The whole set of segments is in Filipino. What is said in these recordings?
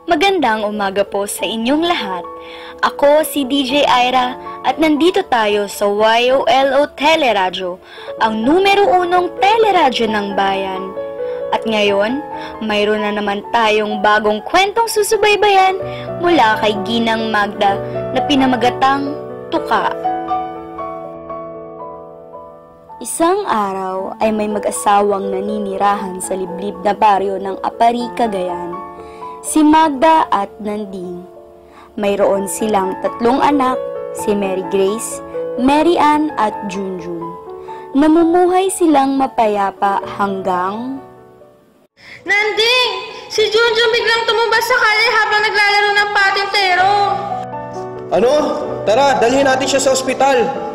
Magandang umaga po sa inyong lahat. Ako si DJ Ira at nandito tayo sa YOLO Teleradyo, ang numero 1 teleradyo ng bayan. At ngayon, mayroon na naman tayong bagong kwentong susubaybayan mula kay Ginang Magda na pinamagatang Tuka. Isang araw ay may mag-asawang naninirahan sa liblib na baryo ng Apari, Cagayan. Si Magda at Nanding. Mayroon silang 3 anak, si Mary Grace, Mary Ann at Junjun. Namumuhay silang mapayapa hanggang... Nanding! Si Junjun biglang tumumba sa kalye habang naglalaro ng patintero. Ano? Tara, dalhin natin siya sa ospital.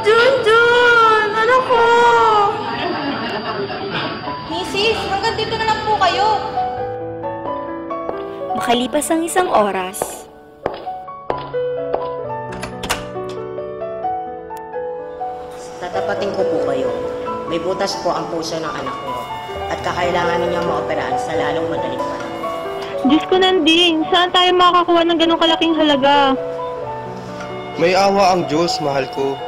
Junjun! Ano ko? Misis, hanggang dito na lang po kayo. Makalipas ang isang oras, Tatapatin ko po kayo. May butas po ang puso ng anak ko at kakailangan niya maoperahan sa lalong madaling panahon. Diyos ko, Nanding, saan tayo makakakuha ng ganong kalaking halaga? May awa ang Diyos, mahal ko.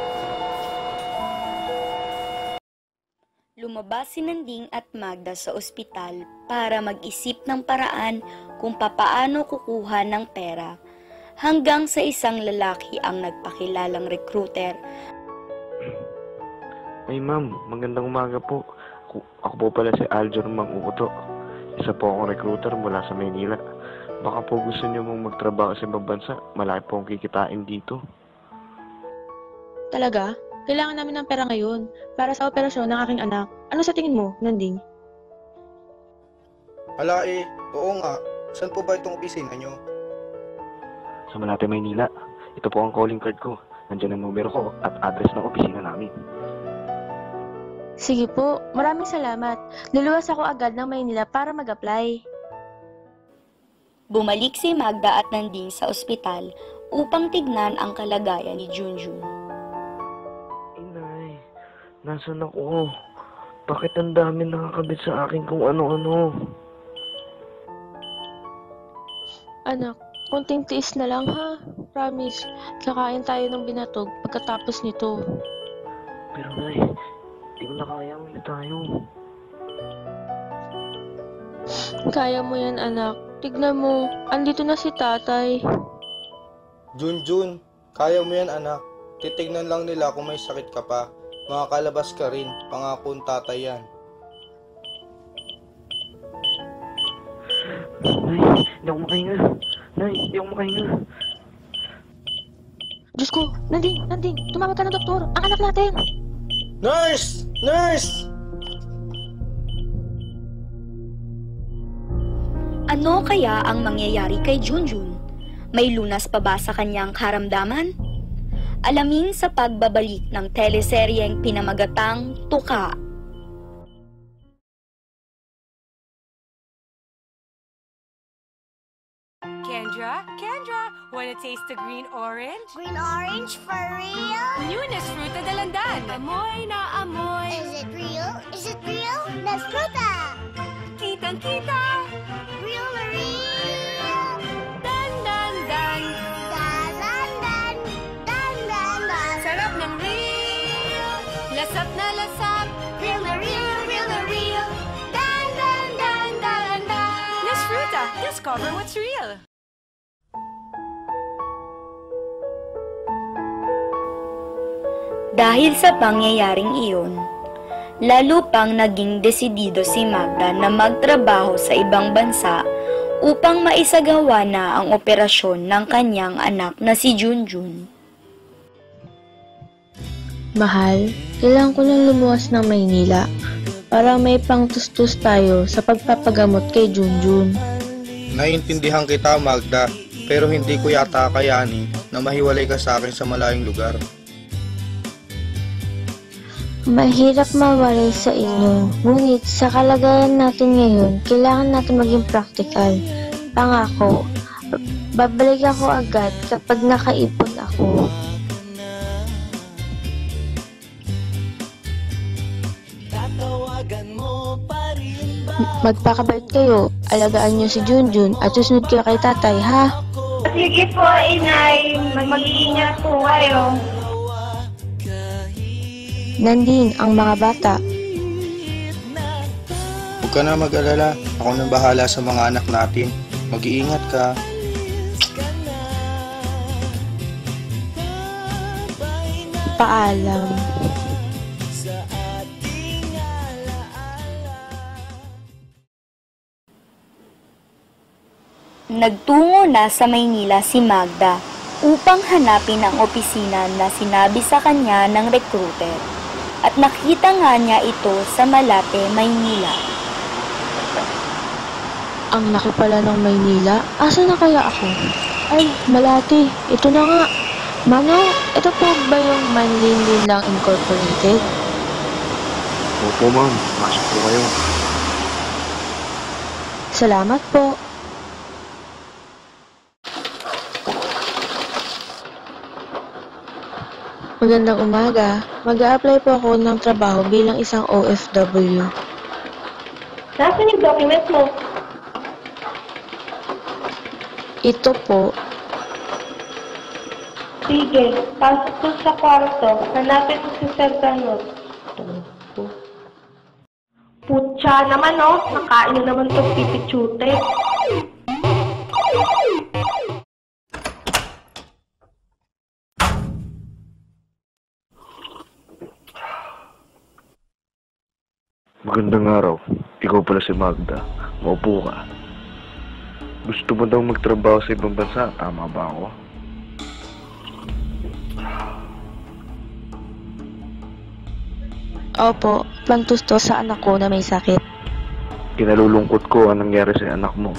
lumabas si Nanding at Magda sa ospital para mag-isip ng paraan kung papaano kukuha ng pera. Hanggang sa isang lalaki ang nagpakilalang recruiter. Ay ma'am, magandang umaga po. Ako po pala si Aljur Manguto. Isa po akong recruiter mula sa Maynila. Baka po gusto niyo mong magtrabaho sa ibang bansa. Malaki po ang kikitain dito. Talaga? Kailangan namin ng pera ngayon para sa operasyon ng aking anak. Ano sa tingin mo, Nanding? Hala oo nga. Saan po ba itong opisina nyo? Sa Malate, Maynila. Ito po ang calling card ko. Nandiyan ang numero ko at address ng opisina namin. Sige po, maraming salamat. Luluwas ako agad ng Maynila para mag-apply. Bumalik si Magda at Nanding sa ospital upang tignan ang kalagayan ni Junjun. Inay, nasan ako? Bakit ang dami nakakabit sa akin kung ano-ano? Anak, konting tiis na lang ha. Promise, kakain tayo ng binatog pagkatapos nito. Pero Nay, di ko na kaya ulit tayo. Kaya mo yan, anak. Tignan mo, andito na si tatay. Junjun, kaya mo yan anak. Titignan lang nila kung may sakit ka pa. Makakalabas ka rin, pangako ng tatay yan. Nay, hindi ako makahinga. Nay, hindi ako makahinga. Diyos ko, Nanding, tumawag ka ng doktor. Ang anak natin. Nurse! Nurse! Ano kaya ang mangyayari kay Junjun? May lunas pa ba sa kanyang karamdaman? Alamin sa pagbabalik ng teleseryeng pinamagatang Tuka. Kendra, wanna taste the green orange? Green orange for real? Newest fruta dalandan. Amoy na amoy. Is it real? Is it real? Let's fruta! Kitang-kita. Real na real! Dan, dan, dan. Dan, dan, dan. Dan, dan, dan. Sarap ng real. Lasap na lasap. Real na real, real na real. Dan, dan, dan, dan, dan. Nest fruta. Discover what's real. Dahil sa pangyayaring iyon, lalo pang naging desidido si Magda na magtrabaho sa ibang bansa upang maisagawa na ang operasyon ng kanyang anak na si Junjun. Mahal, kailangan ko lang lumuwas ng Maynila para may pangtustus tayo sa pagpapagamot kay Junjun. Naiintindihan kita, Magda. pero hindi ko yata kayanin na mahiwalay ka sa akin sa malayong lugar. Mahirap mawalay sa inyo, ngunit sa kalagayan natin ngayon, kailangan natin maging practical. Pangako, babalik ako agad kapag nakaipon ako. Magpakabait kayo, alagaan niyo si Junjun at susunod kayo kay tatay, ha? Sige po, inay. Mag-iingat po kayo. Nandin ang mga bata. Huwag ka na mag-alala, ako nang bahala sa mga anak natin. Mag-iingat ka. Paalam. Nagtungo na sa Maynila si Magda upang hanapin ang opisina na sinabi sa kanya ng recruiter. At nakita nga niya ito sa Malate, Maynila. Ang laki pala ng Maynila. Asa na kaya ako? Ay, Malate. Ito na nga. Manong, ito po ba yung Manlinlang Incorporated? Opo ma'am, masok po kayo. Salamat po. Magandang umaga. Mag-a-apply po ako ng trabaho bilang isang OFW. Nasaan yung document mo? Ito po. Sige, pasok ko sa kwarto. Hanapin ko si Sir Ganot. Putya naman, oh. Nakain na naman itong pipichute. Magandang araw. Ikaw pala si Magda. Maupo ka. Gusto mo daw magtrabaho sa ibang bansa? Tama ba ako? Opo, pantusto sa anak ko na may sakit. Kinalulungkot ko ang nangyari sa anak mo.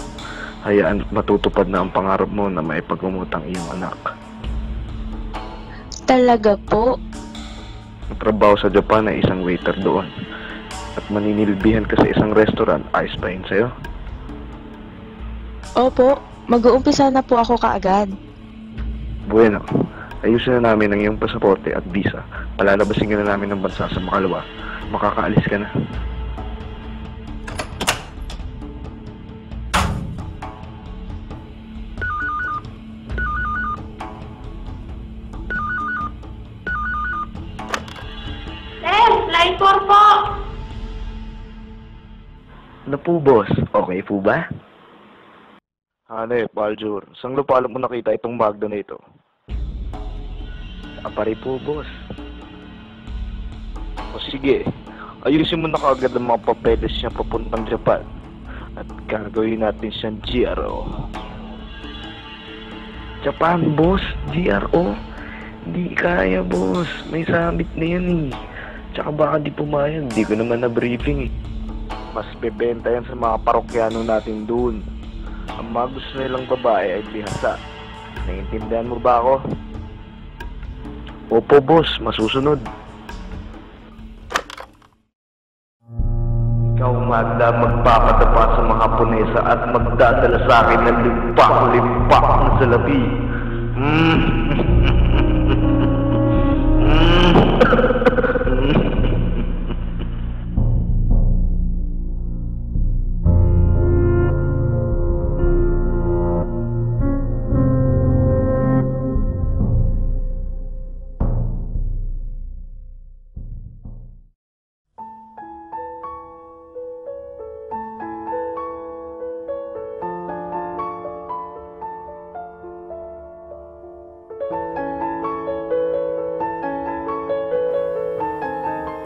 Hayaan at matutupad na ang pangarap mo na maipagmamutang iyong anak. Talaga po? Nagtrabaho sa Japan ay isang waiter doon. At maninilbihan ka sa isang restaurant, ayos ba yun sa'yo? Opo, mag-uumpisa na po ako kaagad. Bueno, ayusin na namin ang iyong pasaporte at visa. Palalabasin ka na namin ng bansa sa makalawa. Makakaalis ka na. Line 4 po! Ano po, boss? Okay po ba? Hanep, Aljur. Saan lupalop mo nakita itong Magda na ito? Apari po, boss. O sige, ayusin mo na kaagad ang mga papeles niya papuntang Japan. At gagawin natin siyang GRO. Japan, boss? GRO? Hindi kaya, boss. May summit na yan eh. Tsaka baka di pumayag. Di ko naman na-briefing eh. Mas bebenta yan sa mga parokyano natin doon. Ang mga gusto nilang babae ay bihasa. Naiintindihan mo ba ako? Opo, boss. Masusunod. Ikaw, Magda, magpapadapa sa mga Haponesa at magdadala sa akin ng limpak na salapi.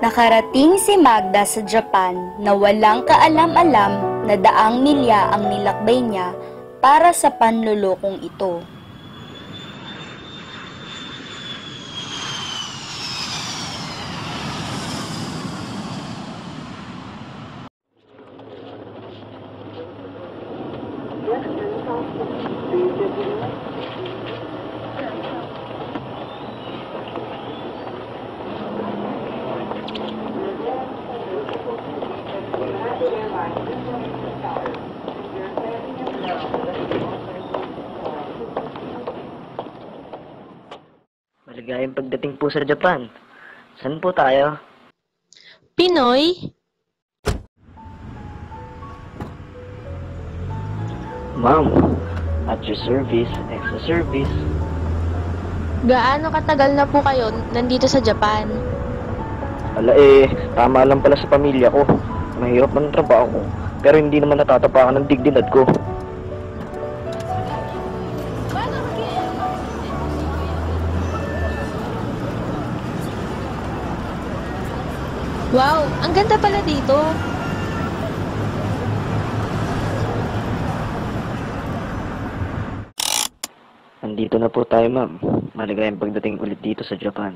Nakarating si Magda sa Japan na walang kaalam-alam na daang milya ang nilakbay niya para sa panlulokong ito. Maligayang pagdating po sa Japan. Saan po tayo? Pinoy? Ma'am, at your service, extra service. Gaano katagal na po kayo nandito sa Japan? Tama lang pala sa pamilya ko. Mahirap man ang trabaho ko, pero hindi naman natatapakan ng dignidad ko. Wow, ang ganda pala dito. Nandito na po tayo, ma'am. Maligayang pagdating ulit dito sa Japan.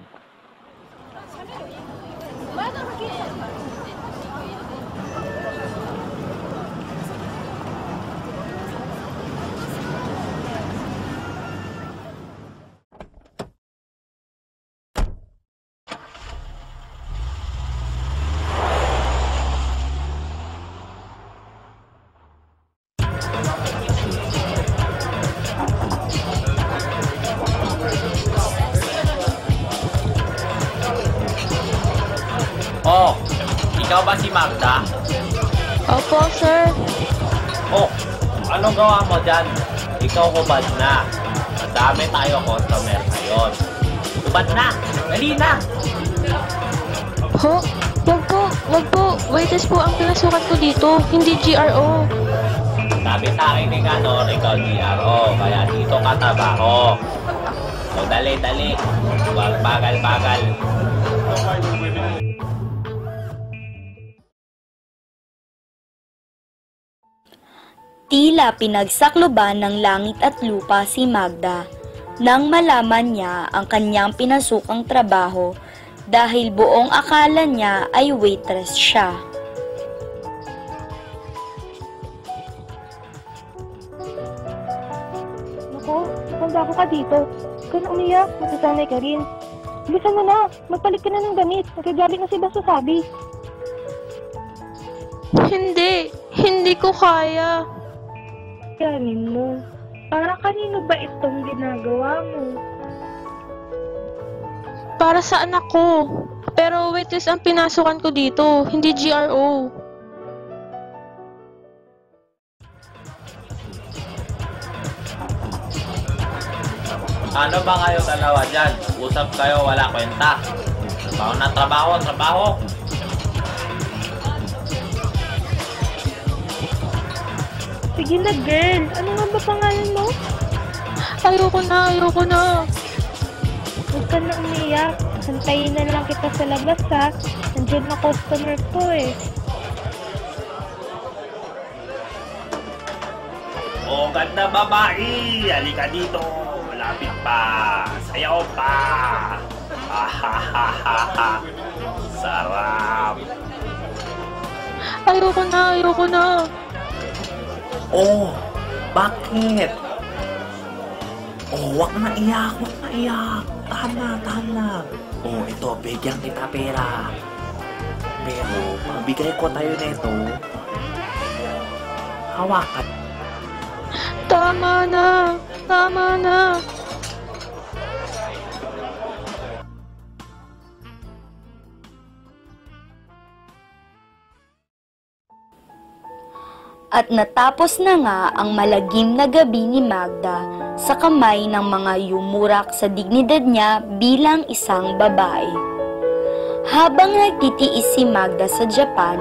Oh, ikaw ba si Magda? Opo, sir. Oh, anong gawa mo dyan? Ikaw hubad na. Madami tayo customer ngayon. Hubad na! Dali na! Ho? Wag po. Waitress po ang pinasukan ko dito, hindi GRO. Sabi sa akin ni Ganor, ikaw GRO, kaya dito ka trabaho. So dali. Huwag bagal. Tila pinagsakloban ng langit at lupa si Magda nang malaman niya ang kanyang pinasukang trabaho dahil buong akala niya ay waitress siya. Naku, matanda ka dito. Huwag ka na umiyak, matasanay ka rin. Bilisan mo na, magpalit ka na ng damit. Nagagalit na si Baso sabi. Hindi ko kaya. Kanin mo. Para kanino ba itong ginagawa mo? Para sa anak ko. Pero waitress ang pinasukan ko dito, hindi GRO. Ano ba kayo dalawa dyan? Usap kayo, wala kwenta. Trabaho. Sige na, girl. Ano nga ba pangalan mo? Ayoko na. Huwag ka na umiyak. Hantayin na lang kita sa labas, ha? Nandiyan na customer ko, eh. Oh, ganda babae! Halika dito! Malapit pa! Sayaw pa! Sarap! Ayoko na. Oh, bakit? Oh, wag na iyak. Tahan na. Oh, ito, bigyan kita pera. Pero, pagbigay ko tayo nito, hawakan. Tama na. At natapos na nga ang malagim na gabi ni Magda sa kamay ng mga yumurak sa dignidad niya bilang isang babae. Habang nagtitiis si Magda sa Japan,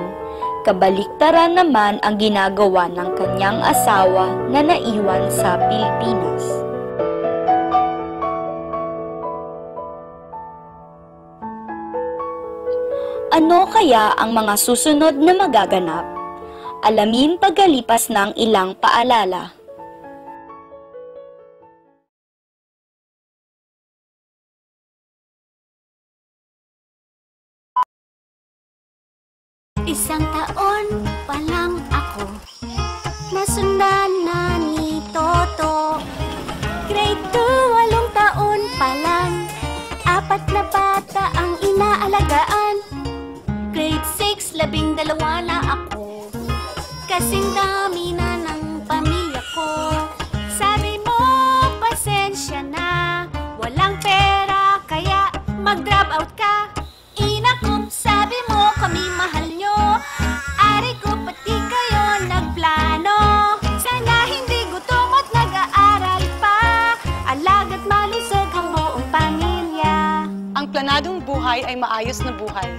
kabaliktaran naman ang ginagawa ng kanyang asawa na naiwan sa Pilipinas. Ano kaya ang mga susunod na magaganap? Alamin pagkalipas ng ilang paalala. Isang taon pa lang ako, nasundan na ni Toto. Grade 2, 8 taon pa lang, 4 na bata ang inaalagaan. Grade 6, 12 na ako, kasing dami na ng pamilya ko. Sabi mo, pasensya na, walang pera kaya siguradong buhay ay maayos na buhay.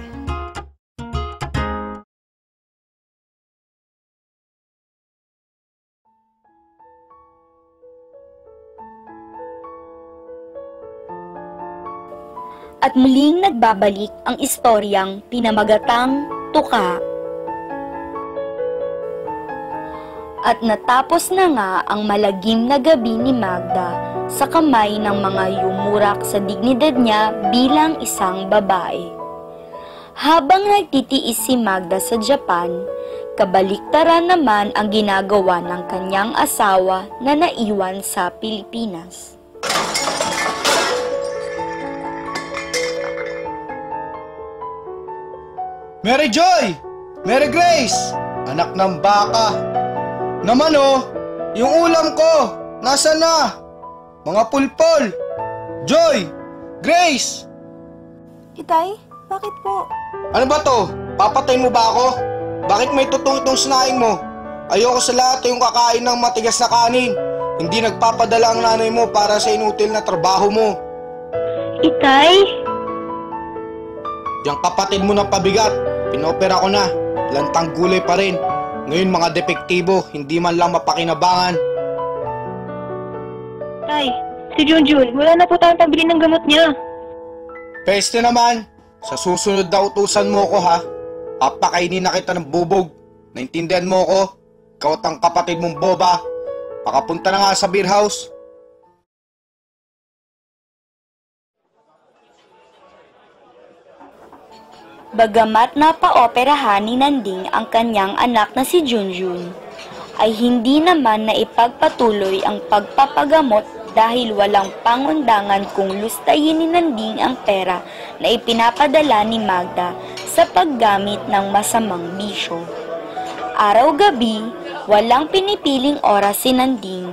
At muling nagbabalik ang istoryang pinamagatang Tuka. At natapos na nga ang malagim na gabi ni Magda sa kamay ng mga yumurak sa dignidad niya bilang isang babae. Habang nagtitiis si Magda sa Japan, kabaliktaran naman ang ginagawa ng kanyang asawa na naiwan sa Pilipinas. Mary Joy! Mary Grace! Anak ng baka! Naman yung ulam ko! Nasaan na? Mga pulpol! Joy! Grace! Itay, bakit po? Ano ba to? Papatayin mo ba ako? Bakit may tutong itong sinaing mo? Ayoko sa lahat yung kakain ng matigas na kanin. Hindi nagpapadala ang nanay mo para sa inutil na trabaho mo. Itay? Yung kapatid mo na pabigat, pinopera ko na. Lantang gulay pa rin. Ngayon mga depektibo, hindi man lang mapakinabangan. Tay, si Junjun, wala na po tayong pambili ng gamot niya. Peste naman, sa susunod na utusan mo ko ha. Papakainin na kita ng bubog. Naintindihan mo ko? Ikaw at ang kapatid mong boba. Pakapunta na nga sa beer house. Bagamat napaoperahan ni Nanding ang kanyang anak na si Junjun, ay hindi naman naipagpatuloy ang pagpapagamot dahil walang pangundangan kung lustayin ni Nanding ang pera na ipinapadala ni Magda sa paggamit ng masamang bisyo. Araw-gabi, walang pinipiling oras si Nanding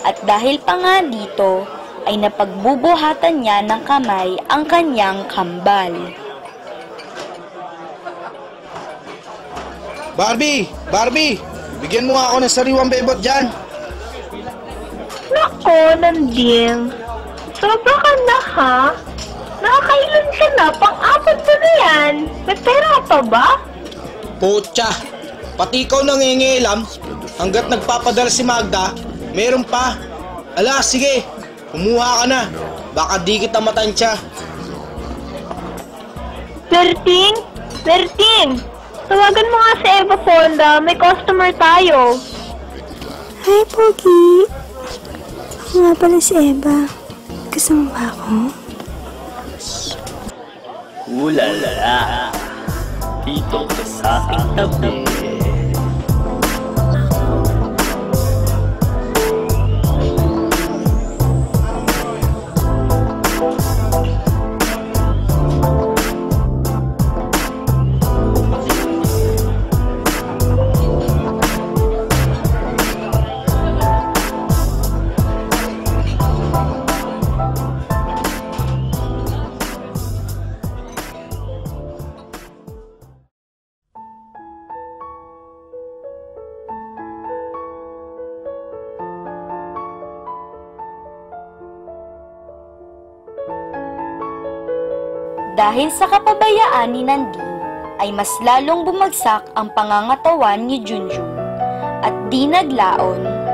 at dahil pa nga dito ay napagbubuhatan niya ng kamay ang kanyang kambal. Barbie! Barbie! Bigyan mo nga ako ng sariwang bebot dyan. Nako, Nanding. Sobra ka na ha? Nakakailan ka na, pang-apat mo na yan. May pera pa ba? Putya! Pati ikaw nangingilam. Hanggat nagpapadala si Magda, meron pa. Ala, sige. Kumuha ka na. Baka di kita matansya. Berting! Berting! Tawagan mo nga si Eva Fonda. May customer tayo. Hi, Pogi. Ako nga pala si Eva. Gusto mo ba ako? Ulala! Dito ka sa aking tabi. Dahil sa kapabayaan ni Nanding, ay mas lalong bumagsak ang pangangatawan ni Junjun at di naglaon.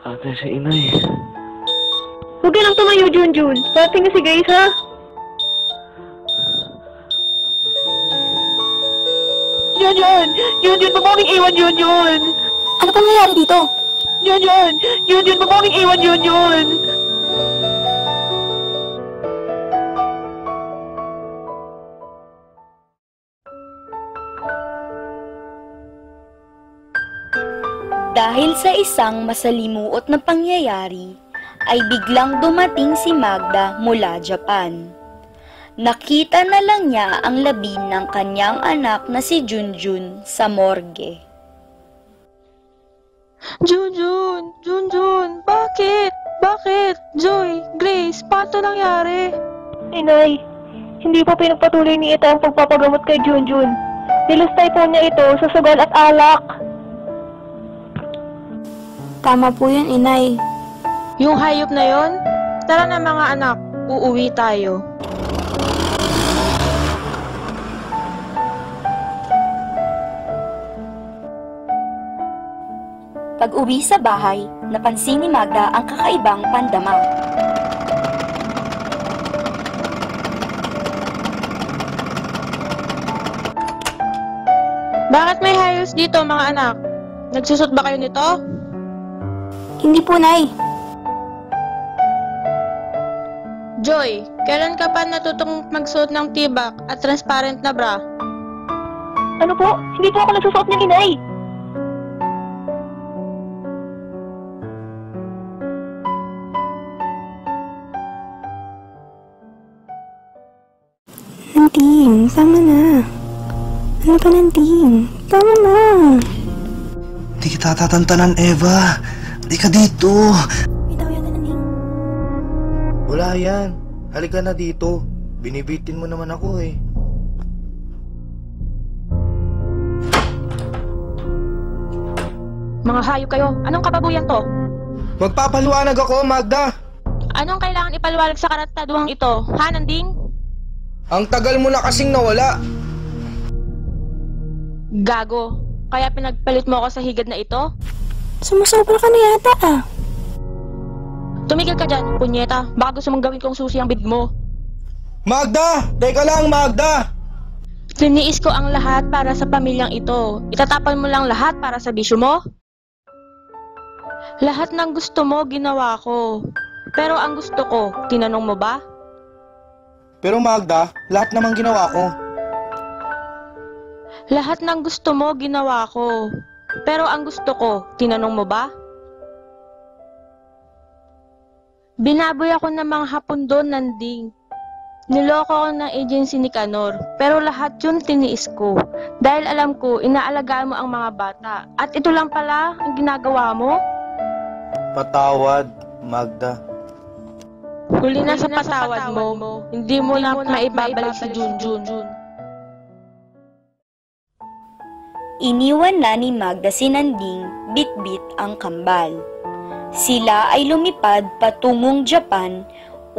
Ate, si Inay. Huwag ka nang tumayo, Junjun. Parating na si Grace, ha? Junjun! Junjun, babawing iwan, Junjun! Ano pa nangyari dito? Junjun! Junjun, babawing iwan, Junjun! Dahil sa isang masalimuot na pangyayari, ay biglang dumating si Magda mula Japan. Nakita na lang niya ang labi ng kanyang anak na si Junjun sa morgue. Junjun, bakit? Bakit? Joy, Grace, paano nangyari? Inay, hindi po pinagpatuloy ni Ita ang pagpapagamot kay Junjun. Nilustay po niya ito sa sugal at alak. Tama po yun, Inay. Yung hayop na yon? Tara na mga anak, uuwi tayo. Pag-uwi sa bahay, napansin ni Magda ang kakaibang pandama. Bakit may hayos dito mga anak? Nagsusot ba kayo nito? Hindi po, Nay. Joy, kailan ka pa natutong magsuot ng tibak at transparent na bra? Ano po? Hindi po ako nagsusuot niyan, Inay. Nanting, tama na. Ano ba, Nanting? Tama na. Hindi kita tatantanan, Eva. Hindi ka dito. Wala yan. Halika na dito. Binibitin mo naman ako eh. Mga hayop kayo, anong kababuyan to? Magpapaliwanag ako, Magda. Anong kailangan ipaliwanag sa karataduhang ito? Ha, Nanding? Ang tagal mo na kasing nawala. Gago. Kaya pinagpalit mo ako sa higad na ito? Sumusobra ka na yata ah. Tumigil ka dyan, punyeta. Baka gusto mong gawin kong susi ang bid mo. Magda! Teka lang, Magda! Tiniis ko ang lahat para sa pamilyang ito. Itatapon mo lang lahat para sa bisyo mo? Lahat ng gusto mo, ginawa ko. Pero ang gusto ko, tinanong mo ba? Pero Magda, lahat namang ginawa ko. Lahat ng gusto mo, ginawa ko. Pero ang gusto ko, tinanong mo ba? Binaboy ako ng mga hapon doon, Nanding. Niloko ko ng agency ni Canor, pero lahat yun tiniis ko. Dahil alam ko, inaalagaan mo ang mga bata. At ito lang pala ang ginagawa mo? Patawad, Magda. Huli na sa patawad mo. Hindi mo na maibabalik si Junjun. Iniwan na ni Magda si Nanding, bit-bit ang kambal. Sila ay lumipad patungong Japan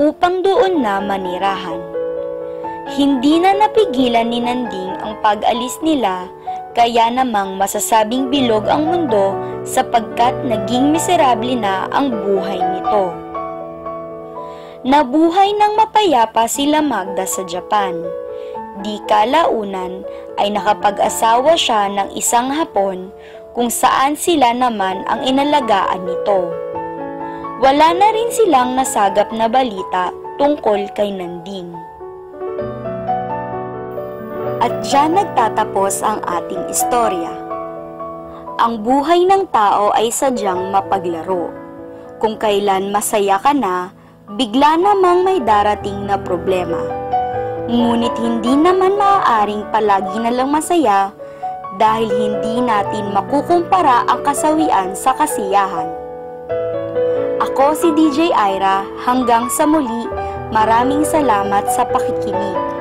upang doon na manirahan. Hindi na napigilan ni Nanding ang pag-alis nila, kaya namang masasabing bilog ang mundo sapagkat naging miserable na ang buhay nito. Nabuhay ng mapayapa sila Magda sa Japan. Di kalaunan ay nakapag-asawa siya ng isang Hapon kung saan sila naman ang inalagaan nito. Wala na rin silang nasagap na balita tungkol kay Nanding. At diyan nagtatapos ang ating istorya. Ang buhay ng tao ay sadyang mapaglaro. Kung kailan masaya ka na, bigla namang may darating na problema. Ngunit hindi naman maaaring palagi na lang masaya dahil hindi natin makukumpara ang kasawian sa kasiyahan. Ako si DJ Ira, hanggang sa muli, maraming salamat sa pakikinig.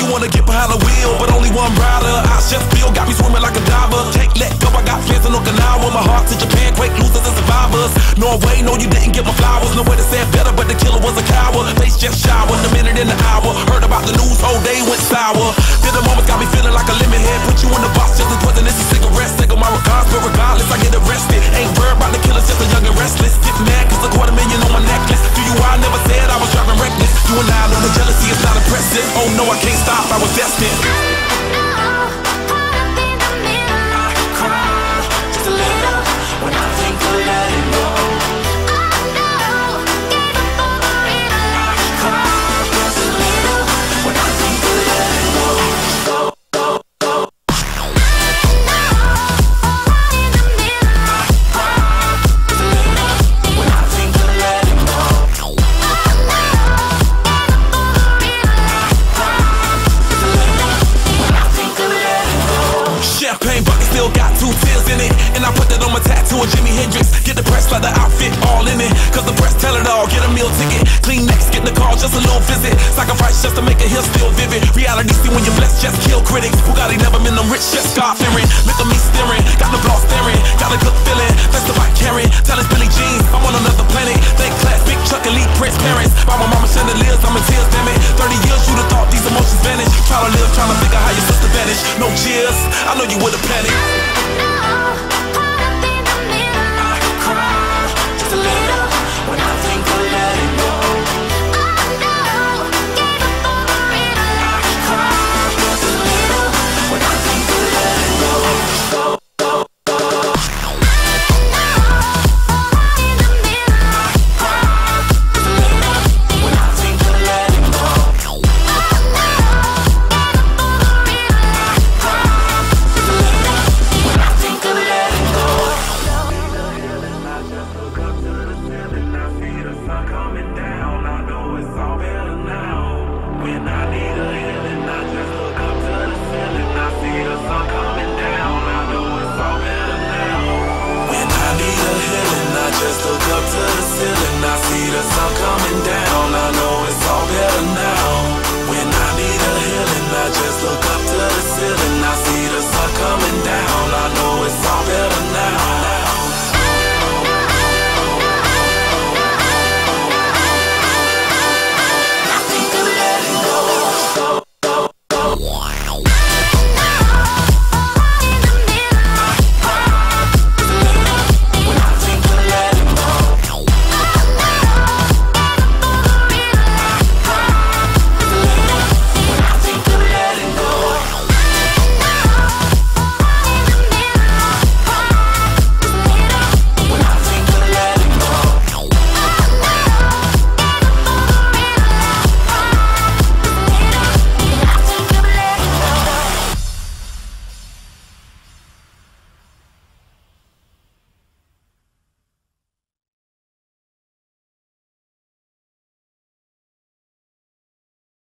Wanna get behind the wheel, but only one rider. I just feel got me swimming like a diver. Can't let go, I got plans in Okinawa. My heart's in Japan, quake losers and survivors. Norway, no, you didn't get my flowers. No way to say it better, but the killer was a coward. Face just showered, a minute in the hour. Heard about the news, whole day went sour. Did the moments got me feeling like a lemon head. Put you in the box just as poisonous as cigarettes. Take on my regards, but regardless, I get arrested. Ain't worried about the killers, just just a young and restless. Get mad cause $250,000 on my necklace. Do you I never said I was driving reckless. You and I know the jealousy is not impressive. Oh no, I can't stop, I was destined. Still got 2 tears in it, and I put that on my tattoo of Jimi Hendrix. Get the press like the outfit all in it, cause the press tell it all. Get a meal ticket, clean next, get the call, just a little visit. Sacrifice just to make a hill still vivid. Reality see when you're blessed, just kill critics. Bugatti never been no rich, just God fearing. Look at me steering, got the block staring, got a good feeling. That's the bike carrying, tell us Billie Jean, I'm on another planet. Thank class, big Chuck, elite Prince parents. By my mama chandeliers, I'm in tears, damn it.